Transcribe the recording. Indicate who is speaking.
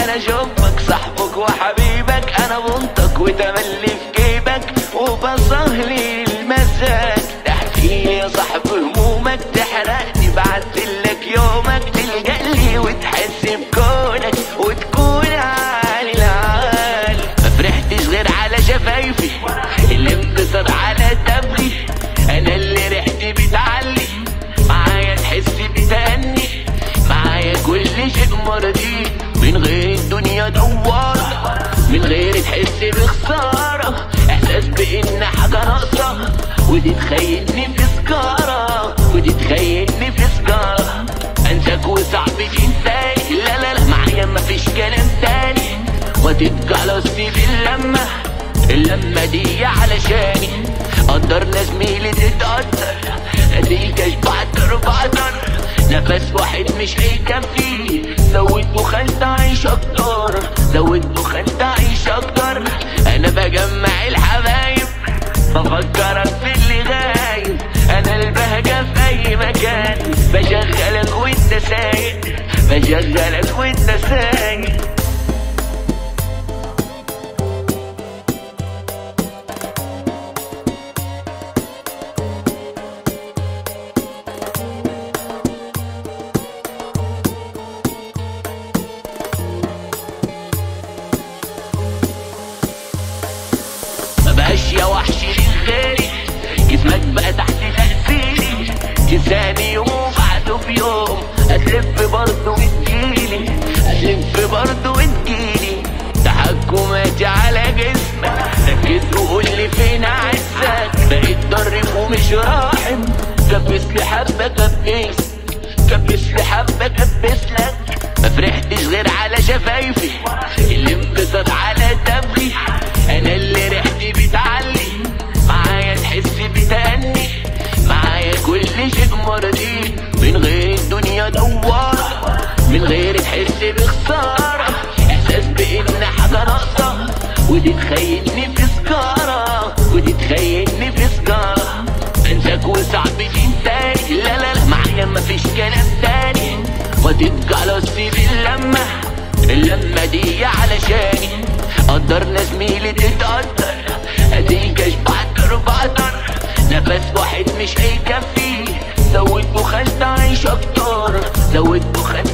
Speaker 1: انا شوفك صاحبك وحبيبك، انا بنطك وتملي في جيبك وبصهلي المزاج. تحكيلي يا صاحب همومك، تحرقني بعدلك يومك، تلجألي وتحس بكونك وتكون عالي العال. مفرحتش غير على شفايفي اللي انتصر على دمي، انا اللي ريحتي بتعلي معايا تحس بتأني، معايا كل شيء مرضي من غير الدنيا دوارة، من غير تحس بخسارة، احساس بان حاجة ناقصة ودي تخيلني في سكارة، ودي تخيلني في سكارة. انساك وصعب تنساي، لا لا لا معايا مفيش كلام تاني، وتتجلس في اللمة دي علشاني. قدرنا زميلي تتقدر، اديكش بعطر نفس واحد مش هيكفي، زود دخان تعيش اكتر، زود دخان تعيش اكتر. انا بجمع الحبايب بفكرك في اللي غايب، انا البهجة في اي مكان، بشغلك وانت سايق، بشغلك وانت سايق. مبقاش يا وحشي للغالي، جسمك بقى تحت تأثيري، تنساني يوم بعده في يوم، هتلف برضه وتجيلي، هتلف برضه وتجيلي. تحكماتي على جسمك، ركز وقولي فين عزك، بقيت ضرب ومش راحم، كبسلي حبة كبسلي حبة كبسلك. مفرحتش غير على شفايفي اللي انبسط على دمي، انا اللي ريحتي بتعلي معايا تحس بتأني، معايا كل شيء مرضي من غير الدنيا دوارة، من غير تحس بخسارة، احساس بان حاجة ناقصة ودي تخيلني في سكارة، ودي تخيلني في سكارة. انساك وصعب تنساي، لا لا لا معايا مفيش كلام تاني، وتتجلس في اللمة دي علشاني. قدرنا زميلي تتقدر، اديكش بعطر نفس واحد مش هيكفي، زود دخان تعيش اكتر، زود دخان